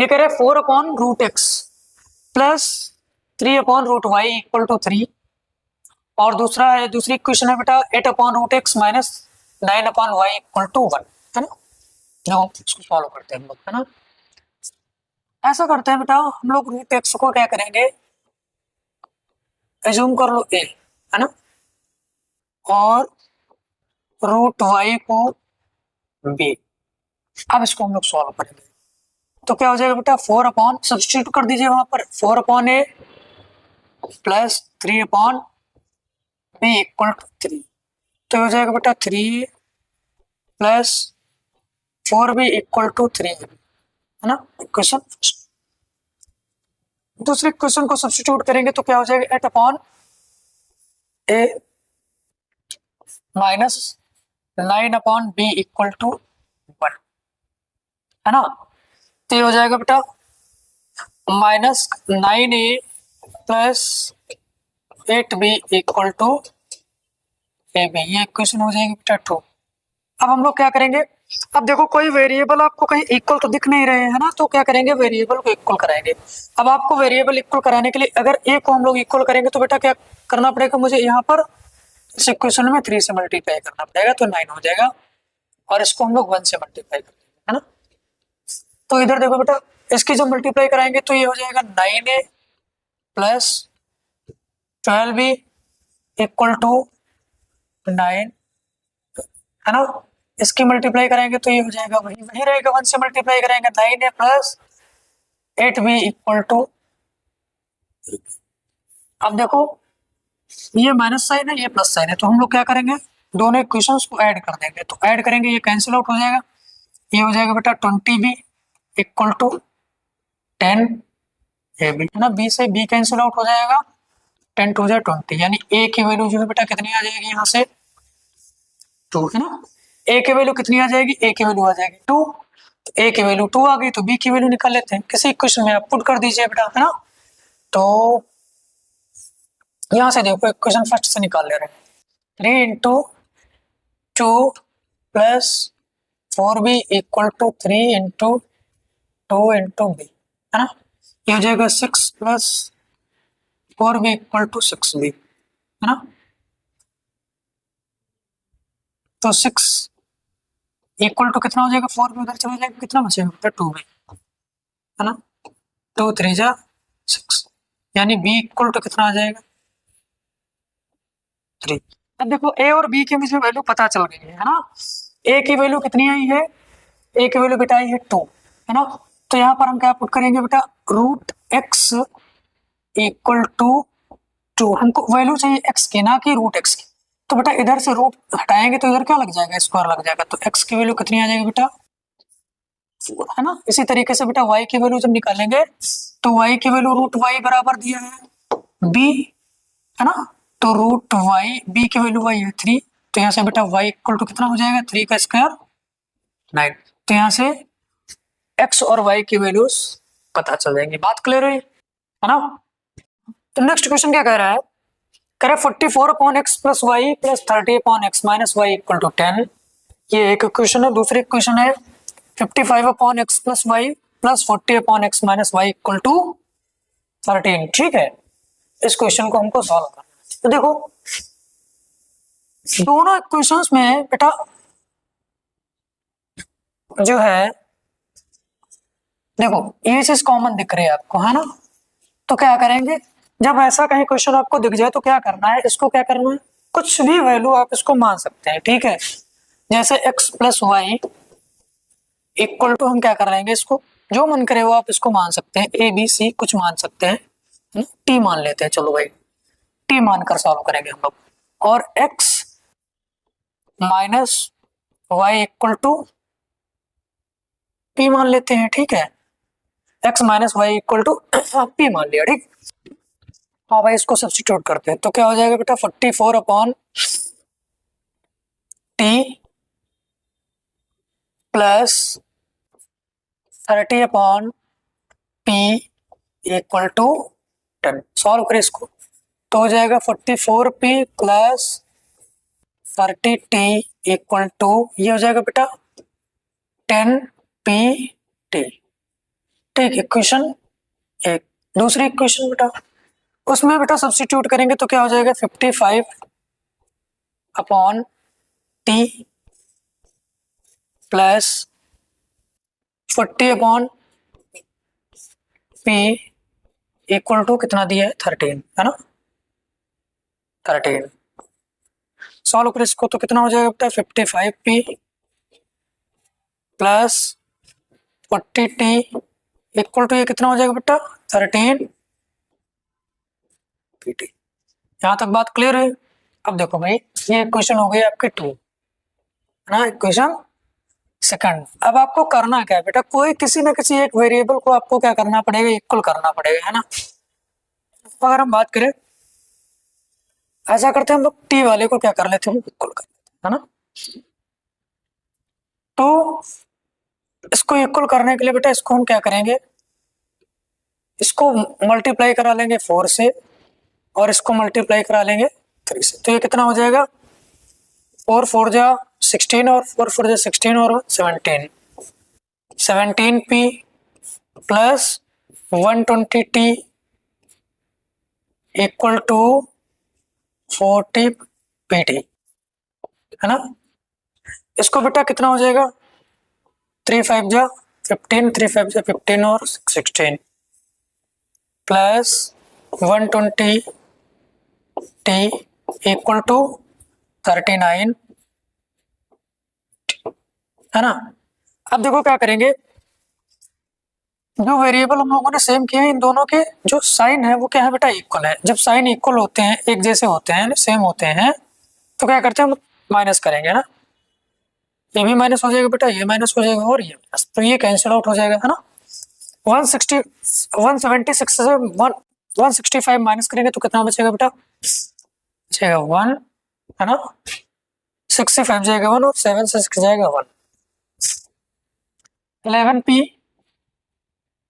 [SPEAKER 1] ये कह रहा है 4/√x plus 3/√y equal to 3, और दूसरा है, दूसरी इक्वेशन है बेटा 8/√x minus 9/y equal to 1 है ना, जो इसको फॉलो करते हैं हम लोग है ना। ऐसा करते हैं बेटा हम लोग √x को क्या करेंगे, एज्यूम कर लो a है ना, और √y को b, अब इसको हम लोग सॉल्व करेंगे तो क्या हो जाएगा बेटा 4 अपॉन, सब्स्टिट्यूट कर दीजिए वहां पर 4/a plus 3/√y B equal to 3, तो हो जाएगा बेटा 3 प्लस 4b इक्वल टू 3 है ना। क्वेश्चन दूसरे क्वेश्चन को सब्स्टिट्यूट करेंगे तो क्या हो जाएगा 8 upon a minus 9 upon b equal to 1 है ना। तो ये हो जाएगा बेटा -9a plus 8b equal to ab, ये क्वेश्चन हो जाएगा बेटा 2। अब हम लोग क्या करेंगे, अब देखो कोई वेरिएबल आपको कहीं इक्वल तो दिख नहीं रहे हैं ना, तो क्या करेंगे वेरिएबल को इक्वल कराएंगे। अब आपको वेरिएबल इक्वल कराने के लिए अगर a को हम लोग इक्वल करेंगे तो बेटा क्या करना पड़ेगा, मुझे यहाँ पर इस इक्वेशन में 3 से मल्टीप्लाई करना पड़ेगा, तो 9 हो जाएगा, और इसको हम लोग 1 से मल्टीप्लाई कर देंगे, है ना। तो इधर देखो बेटा इसकी जब मल्टीप्लाई कराएंगे तो ये हो जाएगा 9a plus 12b equal to 9, है ना। इसकी मल्टीप्लाई करेंगे तो ये हो जाएगा वही वही रहेगा, 1 से मल्टीप्लाई करेंगे 9a plus 8b equal to. अब देखो ये माइनस साइन है, ये प्लस साइन है, तो हम लोग क्या करेंगे दोनों इक्वेशंस को ऐड कर देंगे, तो ऐड करेंगे ये कैंसिल आउट हो जाएगा, ये हो जाएगा बेटा 20b इक्वल टू 10ab, है ना। b से b कैंसिल आउट हो जाएगा, 10 टू 20, यानी a की वैल्यू जो है बेटा कितनी आ जाएगी यहाँ से 2, है ना। a की वैल्यू कितनी आ जाएगी, a की वैल्यू आ जाएगी 2, तो a की वैल्यू 2 आ गई, तो b की वैल्यू निकाल लेते हैं, किसी इक्वेशन में आप पुट कर दीजिए बेटा, है ना। तो यहाँ से देखो इक्वेशन फर्स्ट से निकाल ले रहे हैं, 3 into 2 plus 4b equal to 3 into 2 into b, है ना। ये हो जाएगा 6 plus 4b equal to 6b, है ना। तो 6 इक्वल टू कितना हो जाएगा, 4b उधर चला जाएगा, कितना बचेगा 2b, है ना। 2 3 जा 6, यानी b इक्वल टू कितना आ जाएगा 3। अब देखो a और b की मुझे वैल्यू पता चल गई है ना। a की वैल्यू कितनी आई है, a की वैल्यू बेटा आई है 2, है ना। तो यहाँ पर हम क्या पुट करेंगे बेटा, रूट x इक्वल टू 2, हमको वैल्यू चाहिए x की ना कि रूट x की, तो बेटा इधर से रूट हटाएंगे तो इधर क्या लग जाएगा, स्क्वायर लग जाएगा, तो x की वैल्यू कितनी आ जाएगी बेटा 4, है ना। इसी तरीके से बेटा y की वैल्यू जब निकालेंगे तो y की वैल्यू रूट y बराबर दिया है b, है ना। तो रूट y, b की वैल्यू y है 3, तो यहाँ से बेटा y इक्वल टू कितना हो जाएगा 3 का स्क्वायर 9, तो यहाँ से x और y की वैल्यूज पता चल जाएंगी। बात क्लियर हुई, है ना। तो नेक्स्ट क्वेश्चन क्या कह रहा है, कह रहा है 44 upon x plus y plus 30 upon x minus y equal to 10, ये एक क्वेश्चन है। दूसरी क्वेश्चन है 55 upon x plus y plus 40 upon x minus y equal to 13, ठीक है। इस क्वेश्चन को हमको सॉल्व करना है। तो देखो दोनों इक्वेशंस में बेटा जो है देखो ये चीज कॉमन दिख रही है आपको, है ना। तो क्या करेंगे, जब ऐसा कहीं क्वेश्चन आपको दिख जाए तो क्या करना है, इसको क्या करना है, कुछ भी वैल्यू आप इसको मान सकते हैं, ठीक है। जैसे x plus y equal to हम क्या कर लेंगे, इसको जो मन करे वो आप इसको मान सकते हैं, ए बी सी कुछ मान सकते हैं, है ना। टी मान लेते हैं, चलो भाई टी मानकर सॉल्व करेंगे हम लोग, और x minus y equal to p मान लेते हैं, ठीक है। x minus y equal to p मान लिया, ठीक। हाँ भाई इसको सब्स्टिट्यूट करते हैं तो क्या हो जाएगा बेटा 44 upon t plus 30 upon p equal to 10, solve करें इसको तो हो जाएगा 44p plus 30t equal to, ये हो जाएगा बेटा 10pt, ठीक। इक्वेशन एक। दूसरी इक्वेशन बेटा उसमें बेटा सब्स्टिट्यूट करेंगे तो क्या हो जाएगा 55 upon t plus 40 upon p equal to कितना दिया है 13, है ना 13। सॉल्व कर इसको तो कितना हो जाएगा बेटा 55p plus 40t equal to ये कितना हो जाएगा बेटा 13pt। यहाँ तक बात क्लियर है। अब देखो भाई, ये क्वेश्चन हो गई आपके 2 ना, इक्वेशन सेकंड। अब आपको करना क्या है बेटा, कोई किसी ना किसी एक वेरिएबल को आपको क्या करना पड़ेगा, इक्वल करना पड़ेगा, है ना। तो अगर हम बात करें, ऐसा करते हैं हम लोग, टी वाले को क्या कर लेते हैं, इक्वल कर लेते हैं, है ना। तो इसको इक्वल करने के लिए बेटा इसको हम क्या करेंगे, इसको मल्टीप्लाई करा लेंगे 4 से और इसको मल्टीप्लाई करा लेंगे 3 से। तो ये कितना हो जाएगा, 4 4 जा 16 और 4 4 जा 16 और 17, 17p plus 120t equal to 40pt, है ना। इसको बेटा कितना हो जाएगा, 3 5 जा 15, 3 5 जा 15 और 16 प्लस 120t इक्वल टू 39, है ना। अब देखो क्या करेंगे, जो वेरिएबल हम लोगों ने सेम किए हैं, इन दोनों के जो साइन है वो क्या है बेटा, इक्वल है। जब साइन इक्वल होते हैं, एक जैसे होते हैं, सेम होते हैं, तो क्या करते हैं हम माइनस करेंगे ना। ये भी माइनस हो जाएगा बेटा, ये माइनस हो जाएगा और ये माइनस, तो ये कैंसिल आउट हो जाएगा, है ना। 176 से 165 माइनस करेंगे तो कितना बचेगा बेटा, बचेगा 1, है ना। 6 से 5 जाएगा 1 और 7 से 6 जाएगा 1। 11p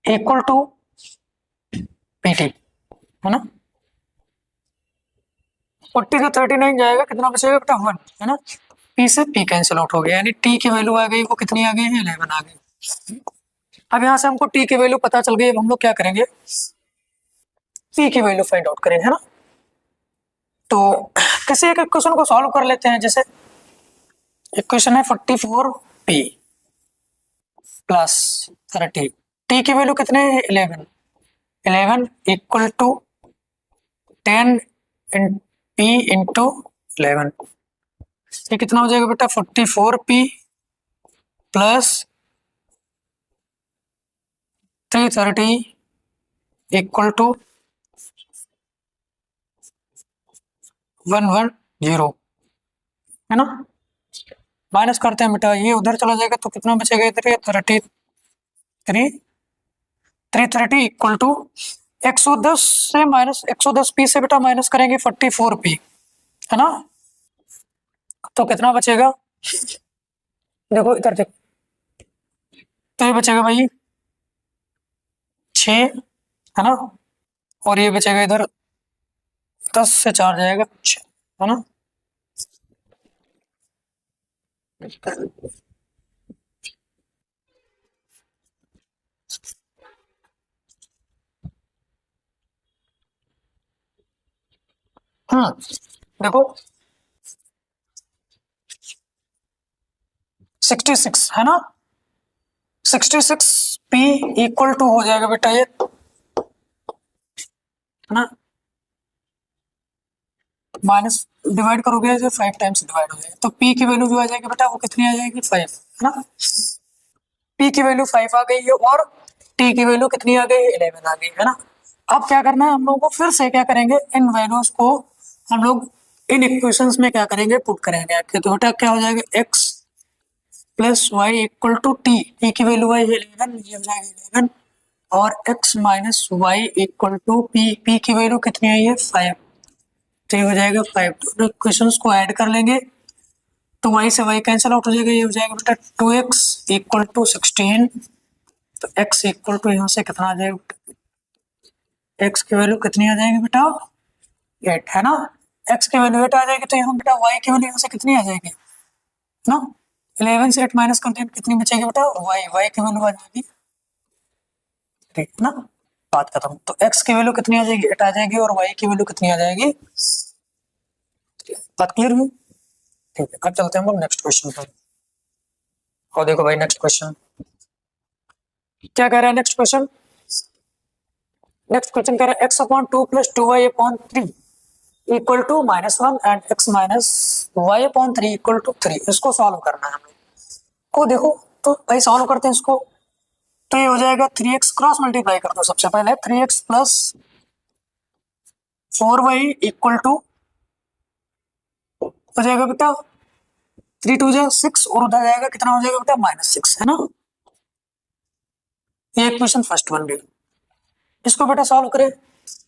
[SPEAKER 1] इक्वल टू pt, है ना। 40 से 39 जाएगा, कितना बचेगा बेटा 1, है ना। p से p कैंसिल आउट हो गया, यानी t की वैल्यू आ गई, वो कितनी आ गई है, 11 आ गई। अब यहाँ से हमको t की वैल्यू पता चल गई, अब हम लोग क्या करेंगे, p की वैल्यू फाइंड आउट करेंगे, है ना। तो किसी एक इक्वेशन को सॉल्व कर लेते हैं। जैसे इक्वेशन है 44p प्लस 30, t की वैल्यू कितने है, 11, 11 इक्वल टू 10 p इंटू 11, ये कितना हो जाएगा बेटा, 44p प्लस 330 इक्वल टू 110, है ना। माइनस करते हैं बेटा, ये उधर चला जाएगा तो कितना बचेगा इधर, 330 इक्वल टू 110 से माइनस 110p से बेटा माइनस करेंगे 44p, है ना। तो कितना बचेगा, देखो इधर देखो, तो ये बचेगा भाई 6, है ना, और ये बचेगा इधर 10 से 4 जाएगा 6, है ना। देखो 66, है ना, 66p इक्वल टू हो जाएगा बेटा ये, है ना, माइनस डिवाइड करोगे तो 5 टाइम्स डिवाइड हो जाएगा, तो p की वैल्यू जो आ जाएगी बेटा वो कितनी आ जाएगी, 5, है ना। p की वैल्यू 5 आ गई है और t की वैल्यू कितनी आ गई, 11 आ गई, है ना। अब क्या करना है हम लोगों को, फिर से क्या करेंगे, इन वैल्यूज को हम लोग इन इक्वेशंस में क्या करेंगे, पुट करेंगे। तो बेटा क्या हो जाएगा, x plus y equal to t, t की वैल्यू है 11, ये हो जाएगा 11, और x minus y equal to p, p की वैल्यू कितनी आई है, 5, तो ये हो जाएगा 5। तो इक्वेशंस को ऐड कर लेंगे तो y से y कैंसिल आउट हो जाएगा, ये हो जाएगा बेटा 2x इक्वल टू 16, तो x इक्वल टू यहाँ से कितना आ जाएगा, x की वैल्यू कितनी आ जाएगी बेटा, 8, है ना। x की वैल्यू 8 आ जाएगी, तो यहाँ बेटा y की वैल्यू यहाँ से कितनी आ जाएगी ना, 11 से 8 माइनस कर देंगे, कितनी बचेगी बेटा, y की वैल्यू आ जाएगी, ठीक है ना, बात खत्म। तो x की वैल्यू कितनी आ जाएगी, 8 आ जाएगी, और y की वैल्यू कितनी आ जाएगी, बात क्लियर हुई, ठीक है। अब चलते हैं हम लोग नेक्स्ट क्वेश्चन पर। और देखो भाई नेक्स्ट क्वेश्चन क्या कह रहा है, नेक्स्ट क्वेश्चन कह रहा है x/2 + 2y/3 equal to -1 and x minus y/3 equal to 3। इसको सॉल्व करना है हम लोग को। देखो तो भाई सॉल्व करते हैं इसको, तो ये हो जाएगा 3x, क्रॉस मल्टीप्लाई कर दो सबसे पहले, 3x plus 4y equal to हो जाएगा बेटा 3 2 जा 6 और उधर जाएगा कितना हो जाएगा बेटा -6 है ना। ये इक्वेशन फर्स्ट बन गई। इसको बेटा सॉल्व करें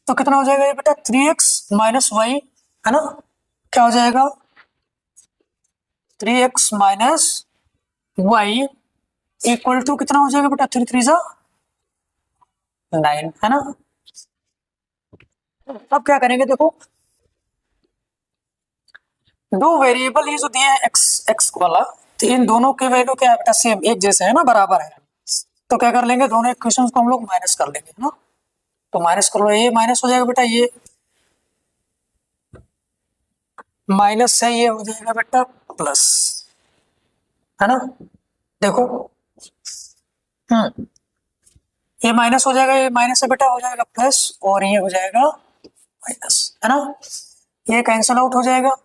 [SPEAKER 1] तो कितना हो जाएगा ये बेटा 3x माइनस वाई है ना। क्या हो जाएगा 3x minus y equal to कितना हो जाएगा बेटा 3 3 जा 9 है ना। अब क्या करेंगे देखो दो वेरिएबल ये जो दिए हैं एक्स एक्स वाला तो इन दोनों के वैल्यू क्या है बेटा सेम एक जैसे है ना बराबर है। तो क्या कर लेंगे दोनों इक्वेशंस को हम लोग माइनस कर लेंगे है ना। तो माइनस कर लो ये माइनस हो जाएगा बेटा ये माइनस से ये हो जाएगा बेटा प्लस है ना। देखो ये माइनस हो जाएगा ये माइनस से बेटा हो जाएगा प्लस और ये हो जाएगा माइनस है ना। ये कैंसिल आउट हो जाएगा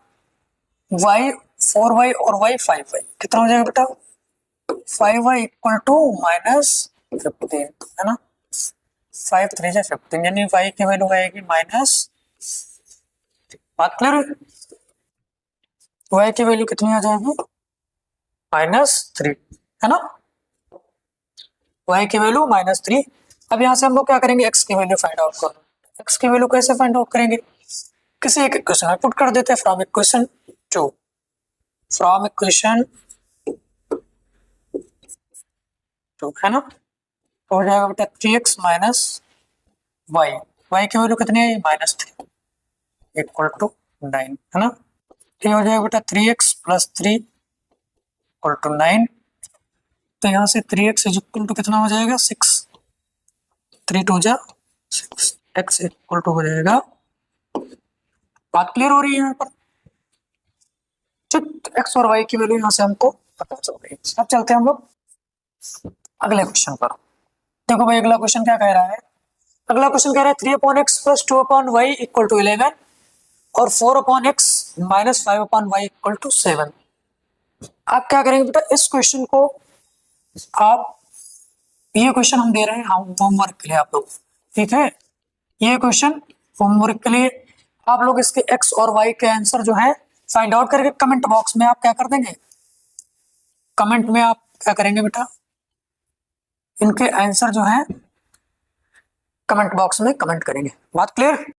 [SPEAKER 1] y 4y और y 5y कितना हो जाएगा बेटा 5y इक्वल टू -15 है ना। 5 3 जा 15 यानी y की वैल्यू आएगी माइनस। बात क्लियर है y की वैल्यू कितनी आ जाएगी -3 है ना। y की वैल्यू -3। अब यहाँ से हम लोग क्या करेंगे x की वैल्यू फाइंड आउट करो। x की वैल्यू कैसे फाइंड आउट करेंगे किसी एक इक्वेशन में पुट कर देते हैं फ्रॉम इक्वेशन 2 फ्रॉम इक्वेशन 2 है ना। तो हो जाएगा बेटा 3x माइनस वाई वाई की वैल्यू कितनी है -3 इक्वल टू 9 है ना। ये हो जाएगा बेटा 3x प्लस 3 इक्वल टू 9। तो यहाँ से 3x इक्वल टू कितना हो जाएगा 6 3 2 जा 6 x इक्वल टू हो जाएगा। बात क्लियर हो रही है यहाँ पर ठीक x और y की वैल्यू यहाँ से हमको पता चल रही है। अब चलते हैं हम लोग अगले क्वेश्चन पर। देखो भाई अगला क्वेश्चन क्या कह रहा है अगला क्वेश्चन कह रहा है 3/x plus 2/y equal to 11 और 4/x minus 5/y equal to 7। आप क्या करेंगे बेटा इस क्वेश्चन को आप ये क्वेश्चन हम दे रहे हैं हम होमवर्क के लिए आप लोग ठीक है। ये क्वेश्चन होमवर्क के लिए आप लोग इसके x और y के आंसर जो है फाइंड आउट करके कमेंट बॉक्स में आप क्या कर देंगे कमेंट में आप क्या करेंगे बेटा इनके आंसर जो है कमेंट बॉक्स में कमेंट करेंगे। बात क्लियर।